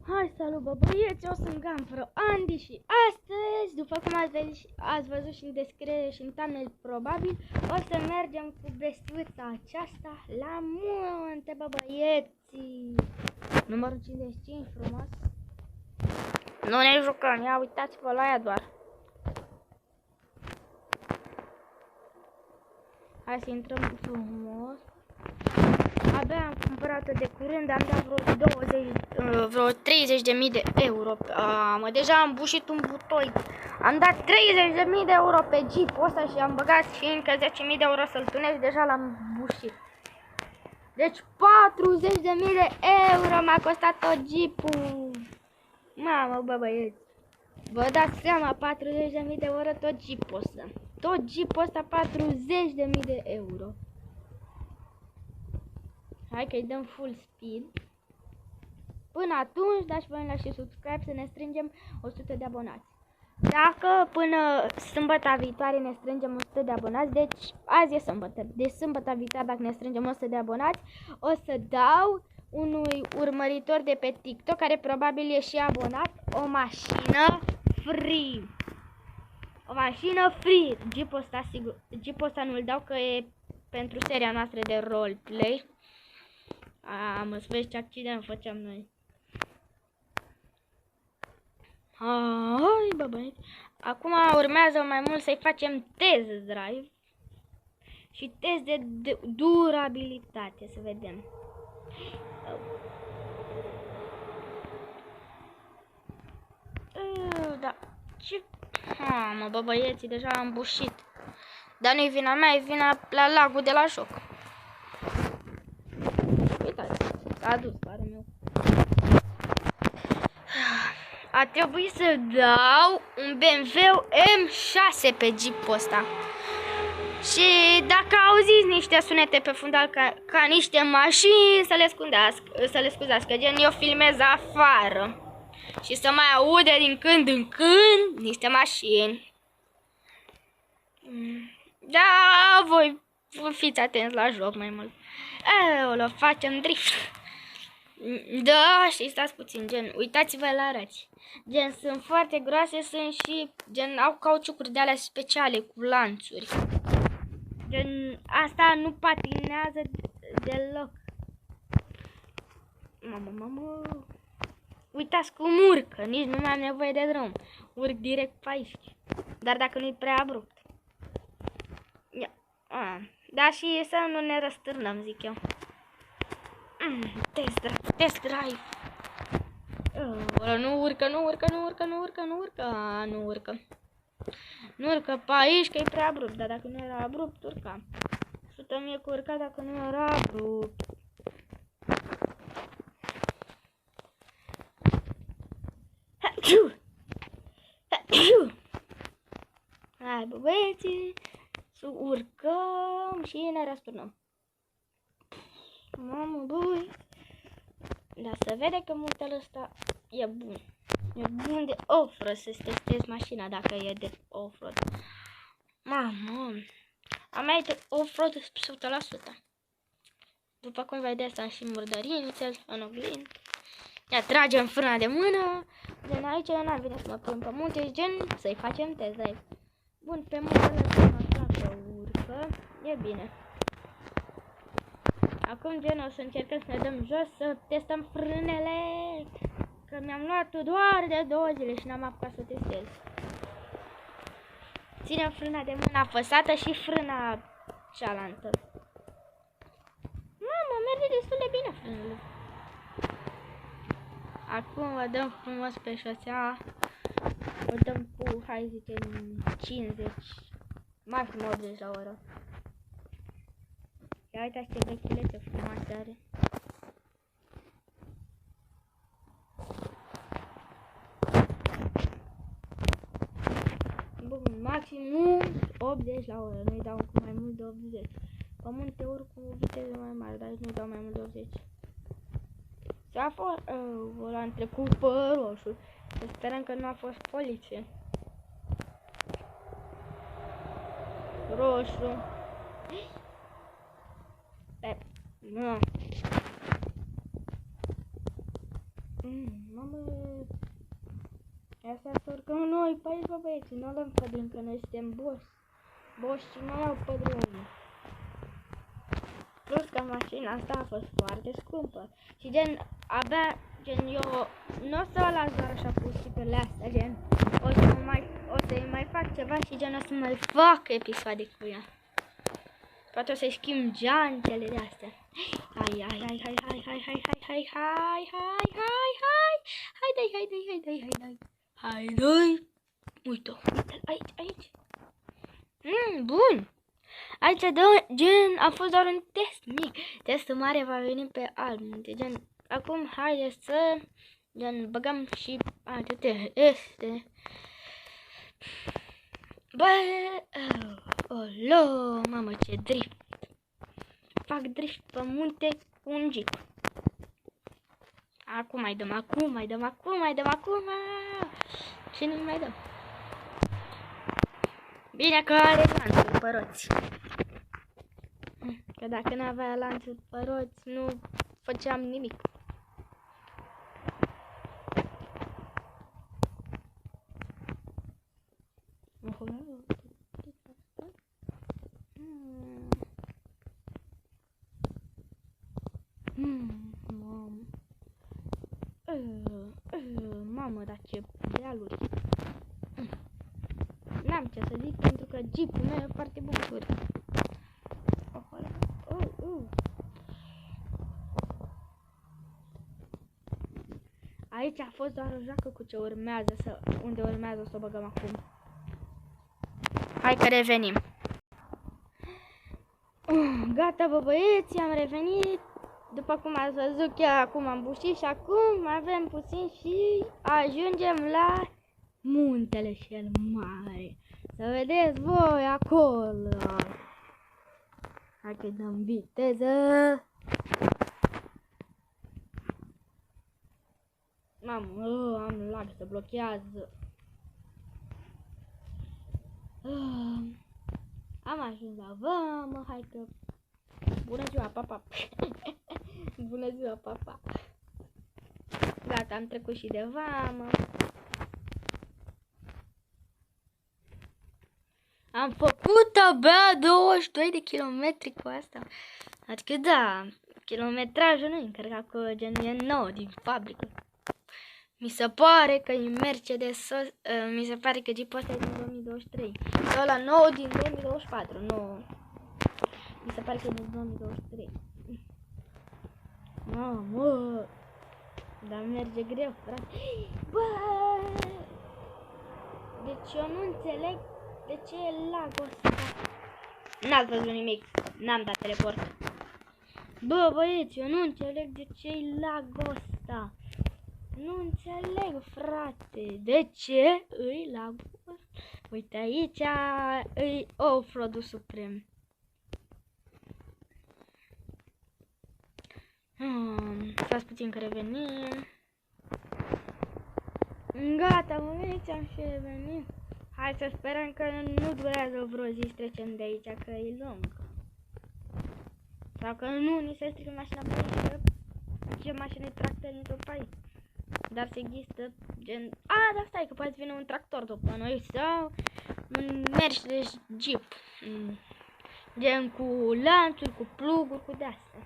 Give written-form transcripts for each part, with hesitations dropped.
Hai, salut, bă, băieți, eu sunt Gunfro Andy și astăzi, după cum ați văzut și în descriere și în thumbnail probabil, o să mergem cu bestiuța aceasta la munte, bă, băieții. Numărul 55, frumos. Nu ne jucăm, ia uitați-vă la ea doar. Hai să intrăm frumos. Abia am cumpărat-o de curând, am dat vreo 30.000 de euro. Mă, deja am bușit un butoi. Am dat 30.000 de euro pe jeep-ul ăsta și am băgat și încă 10.000 de euro să-l tunez, deja l-am bușit. Deci 40.000 de euro m-a costat tot jeep-ul. Mamă, bă, băieți. Vă dați seama, 40.000 de euro tot jeep-ul ăsta. Tot jeep-ul ăsta 40.000 de euro. Hai că-i dăm full speed. Până atunci, dați voi la și subscribe să ne strângem 100 de abonați. Dacă până sâmbătă viitoare ne strângem 100 de abonați, deci azi e sâmbătă. Deci sâmbătă viitoare, dacă ne strângem 100 de abonați, o să dau unui urmăritor de pe TikTok, care probabil e și abonat, o mașină free. O mașină free. Jeep-ul ăsta, sigur, Jeep-ul ăsta nu-l dau că e pentru seria noastră de roleplay. Mă să vezi ce accident făceam noi. Hai, bă, băieți. Acum urmează mai mult să-i facem test drive și test de durabilitate, să vedem. Da. Ce? Mă, bă, băieții, deja am bușit. Dar nu-i vina mea, e vina la lagul de la joc. Uitați, s-a adus parul meu. A trebuit să dau un BMW M6 pe Jeep-ul ăsta. Și dacă auziți niște sunete pe fundal ca niște mașini, să le scuzați, că gen eu filmez afară. Și să mai aude din când în când niște mașini. Da, voi fiți atenți la joc mai mult. O facem drift. Da, și stați puțin, gen, uitați-vă la răci. Gen, sunt foarte groase, sunt și, gen, au cauciucuri de alea speciale cu lanțuri. Gen, asta nu patinează deloc. Mamă. Uitați cum urcă, nici nu mai am nevoie de drum. Urc direct pe aici. Dar dacă nu-i prea abrupt. Da, și să nu ne răstârnăm, zic eu. Test drive. Nu urcă. Nu urcă pe aici, că e prea abrupt. Dar dacă nu era abrupt, urca. 100.000 cu urca dacă nu era abrupt. Hai, bă, băieții, să urcăm și ne răsturnăm. Mamă, băi. Dar se vede că muntele ăsta e bun. E bun de off-road, să-ți testezi mașina dacă e de off-road. Mamă, a mea e de off-road 100%. După cum vedeți, am și murdărințe în oglindă. Ia, tragem frâna de mână. Gen, aici n-ar vine să mă pun pe munte, gen, să-i facem test drive. Bun, pe muntele ăsta mă aflat că urcă. E bine. Acum, gen, o să încercăm să ne dăm jos, să testăm frânele. Că mi-am luat doar de 2 zile și n-am apucat să testez. Ținem frâna de mână apăsată și frâna cealaltă. Mamă, merge destul de bine frânele. Acum vă dăm frumos pe șosea. Vă dăm cu, hai zicem, 50, maxim 80 la oră. Ia uitați ce vechilețe frumoase are. Bun, maximum 80 la oră, nu-i dau cu mai mult de 80. Pe munte urc cu viteză mai mare, dar nu-i dau mai mult de 80. S-a fost, l-am trecut pe roșu. Să sperăm că nu a fost poliție. Roșu. Nu. Mamă. Asta să urcăm noi pe aici, bă, băieți. Nu avem pădrin, că noi suntem boși și mai au pădrini. Plus că mașina asta a fost foarte scumpă. Și gen, abia, gen, eu nu o să o las doar așa pusitele astea, gen. O să-i mai fac ceva și gen o să mai fac episoade cu ea. Poate o să-i schimb geantele de astea. Hai. Haidai. Uite-o, aici. Bun. Aici, gen, a fost doar un test mic. Testul mare va veni pe alt munte. Gen, acum haideți să, gen, băgăm și alte teste. Bă, olo, mamă, ce drift. Fac drift pe munte cu un jeep. Acum mai dăm. Și nu mai dăm. Bine că are lanțuri pe roți. Că dacă n-avea lanțuri pe roți, nu făceam nimic. Mamă, dar ce dealuri. N-am ce să zic, pentru că jeepul meu e foarte bun tur. Aici a fost doar o joacă cu ce urmează unde urmează să o băgăm acum. Hai că revenim. Gata, bă, băieți, am revenit. După cum ați văzut, chiar acum am bușit și acum avem puțin și ajungem la muntele cel mare. Să vedeți voi acolo. Hai că dăm viteză. Mamă, am lag, se blochează. Am ajuns la vamă, hai că... Bună ziua, papa! Bună ziua, papa! Gata, am trecut și de vamă. Am făcut abia 22 de kilometri cu asta. Adică da, kilometrajul nu e încărcat cu gen e nou din fabrică. Mi se pare că e Mercedes, mi se pare că Jeep-ul ăsta e din 2023. Ăla nou din 2024, nou. Mi se pare că e din 2023. Mamă! Dar merge greu, frate. Bă! Deci eu nu înțeleg de ce e lag-ul ăsta. N-ați văzut nimic, n-am dat teleport. Bă, băieți, eu nu înțeleg de ce e lag-ul ăsta. Nu înțeleg, frate. De ce îi lag-ul? Uite, aici îi off-road-ul suprem. Stați puțin că revenim. Gata, mă veniți, am și revenit. Hai să sperăm că nu durează vreo zi să trecem de aici, că e lung. Sau că nu ni se strică mașina pe aici, ce mașină e tractor pe aici. Dar se există gen... dar stai că poate vine un tractor după noi sau un Mercedes Jeep. Gen cu lanțuri, cu pluguri, cu de-astea.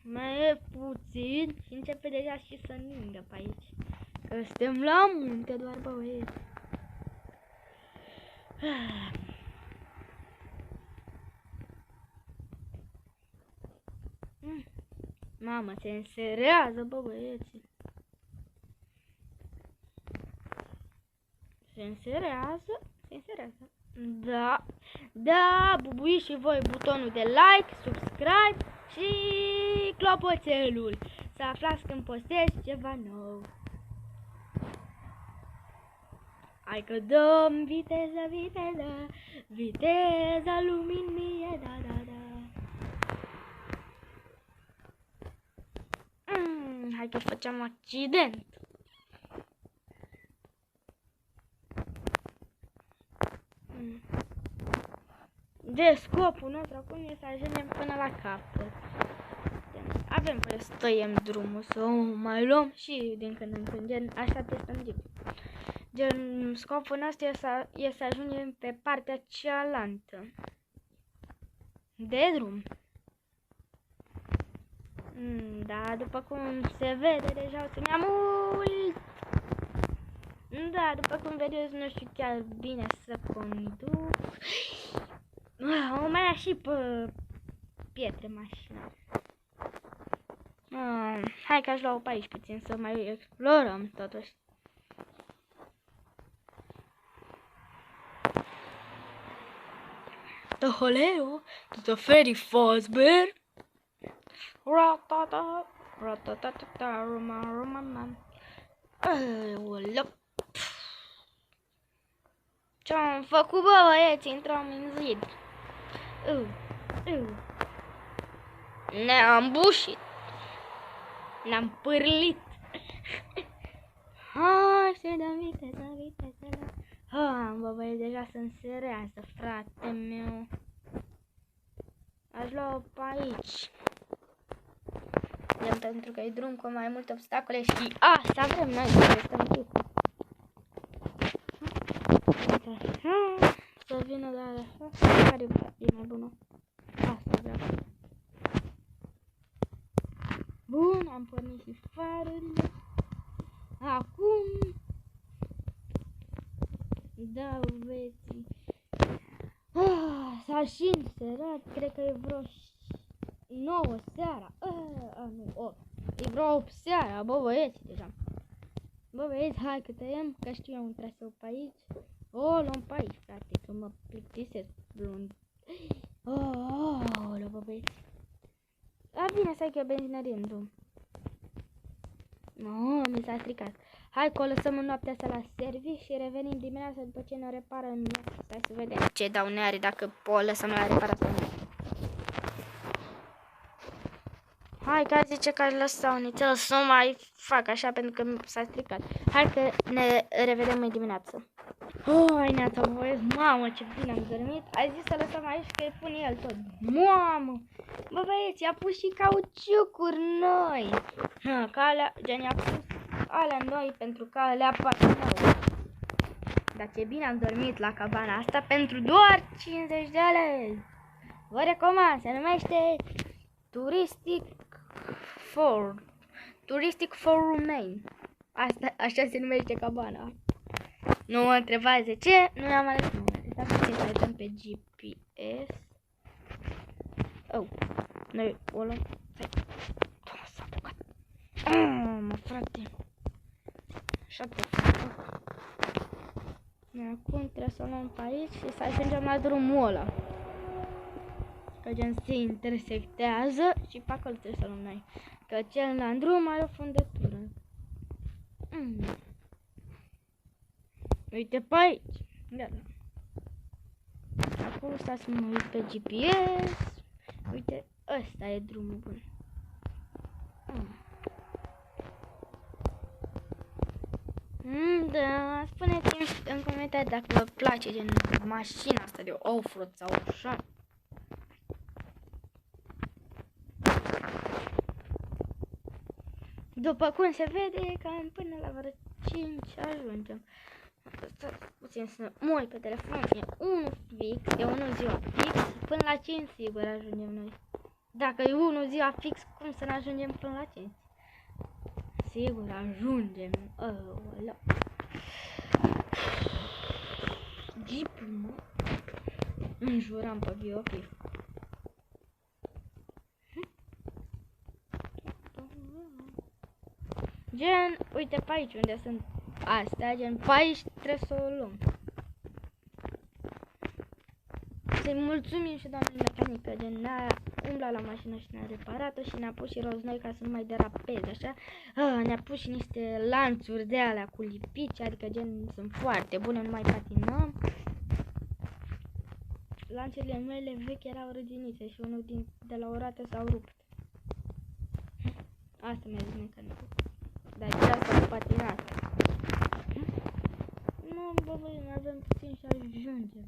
Mai e puțin și începe deja și să ningă pe aici. Că suntem la munte doar, băieți. Mamă, se înserează, băieți. Se înserează. Da, bubuiți și voi butonul de like, subscribe și clopoțelul. Să aflați când postez ceva nou. Hai că dăm viteza luminii, da. Hai că facem accident. De scopul nostru acum e să ajungem până la capăt. avem voie să tăiem drumul, să o mai luăm și din când în când, gen, așa testăm Jeep. Gen, scopul nostru e să ajungem pe partea cealaltă de drum. Da, după cum se vede, deja o să mi-am mult. Da, după cum vedeți, nu știu chiar bine să conduc. O mai ia și pe pietre mașina. Hai că aș lua-o pe aici puțin să mai explorăm totuși. The Holeo, the very fast bear. Ratata, ratatata, romam. Ce-am făcut, bă, băieți? Intrăm în zid. Ne-am bușit. Ne-am pârlit. Hai să dăm viteză. Bă, băieți, deja sunt serioasă, frate meu. Aș lua-o pe aici. Pentru că e drum cu mai multe obstacole și asta vrem noi să testăm chipul. Să vină de alea. Care e mai bună? Asta vreau. Bun, am pornit și farurile. Acum da, băieții. S-a și înserat, cred că e vreo 9 seara. E vreo 8 seara, bă, băieți, deja. Bă, băieți, hai că tăiem, că știu eu un traseu pe aici. O luăm pe aici, frate, că mă plictisesc blond. Bă, băieți. Bine, stai că e benzinărie în drum. Mi s-a stricat. Hai că o lăsăm în noaptea asta la serviciu și revenim dimineața după ce ne repară în noapte. Stai să vedem ce daune are, dacă o lăsăm la reparat sau nu. Hai că zice că aș lăsa unițel să nu mai fac așa pentru că s-a stricat. Hai că ne revedem mai dimineață. Hai neața, băieți, mamă ce bine am dormit. Ai zis să lăsăm aici că îi pune el tot. Mamă! Bă, băieți, i-a pus și cauciucuri noi. Calea, gen i-a pus alea noi pentru că le apare nou. Dar ce bine am dormit la cabana asta pentru doar 50 de lei. Vă recomand, se numește Touristic for Remain. Asta, așa se numește cabana. Nu mă întrebați de ce, nu i-am ales numele. Dar puțin să uităm pe GPS. Noi o luăm. S-a apucat. Mă, frate. Așa te fac. Acum trebuie să o luăm pe aici și să ajungem la drumul ăla. Că gen se intersectează și pe acolo trebuie să luăm noi. Că cel la drum are o fundătură. Uite pe aici. Gata. Acum stați să mă uit pe GPS. Uite, ăsta e drumul bun. Da, spuneți-mi în comentarii dacă vă place gen mașina asta de off-road sau așa. După cum se vede, cam până la vreo 5 ajungem. Puțin să mă uit pe telefon, e 1 fix, e 1 ziua fix, până la 5 sigur ajungem noi. Dacă e 1 ziua fix, cum să ne ajungem până la 5? Sigur ajungem. Ăla. Jeep-ul, mă. Înjuram pe bioclip. Gen, uite pe aici unde sunt astea, gen, pe aici trebuie să o luăm. Să-i mulțumim și doamnei mecanică, gen, ne-a umblat la mașină și ne-a reparat-o și ne-a pus și roz noi ca să nu mai derapeze, așa. Ne-a pus și niște lanțuri de alea cu lipici, adică gen, sunt foarte bune, nu mai patinăm. Lanțurile mele vechi erau răginițe și unul de la o rată s-au rupt. Asta mi-a zis mecanicul. Dar chiar s-au patinat. Nu, bă, mai avem puțin și ajungem.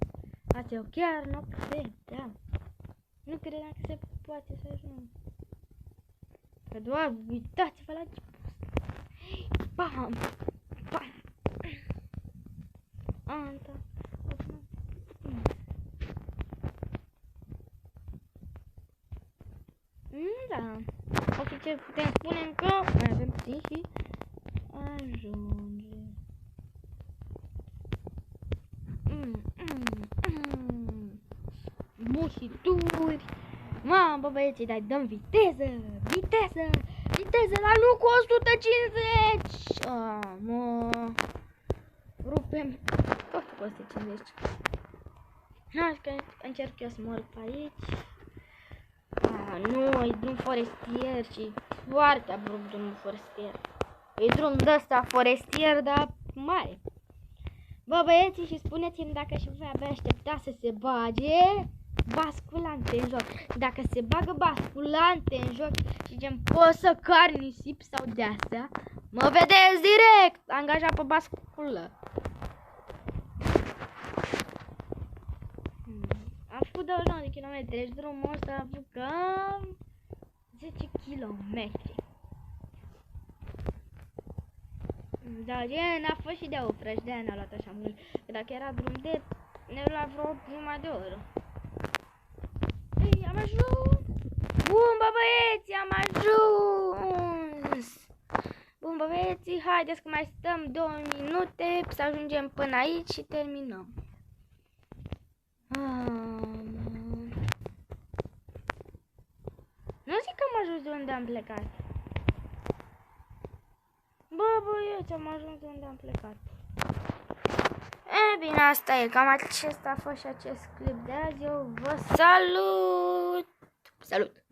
Asta eu chiar nu credeam. Nu credeam că se poate să ajung. Că doar uitați-vă la ce bam! Bam! Anta. Da. Oficial putem spune că mai avem puțin și ajunge. Mușituri. Mamă, băieții, dai, dăm viteză, viteză, viteză, dar nu cu 150. Mă. Rupem tot cu 150. Hai că încerc eu să mă urc pe aici. Nu, e drum forestier și foarte abrupt drumul forestier. E drum de ăsta forestier, dar mare. Bă, băieții, și spuneți-mi dacă și voi abia aștepta să se bage basculante în joc. Dacă se bagă basculante în joc și gen poți să car nisip sau de-astea, mă vedeți direct angajat pe basculă. Am făcut 29 de km, deci drumul ăsta a avut cam 10 km. Dar n-a fost și de ofră și de-aia n-a luat așa mult. Că dacă era drum de, ne lua vreo jumătate de oră. Ei, am ajuns! Bun, bă, băieți, am ajuns! Bun, bă, băieții, haideți că mai stăm 2 minute să ajungem până aici și terminăm. Nu zic că am ajuns de unde am plecat. Bă, băieți, am ajuns de unde am plecat. E bine, asta e. Cam acesta a fost și acest clip de azi. Eu vă salut! Salut!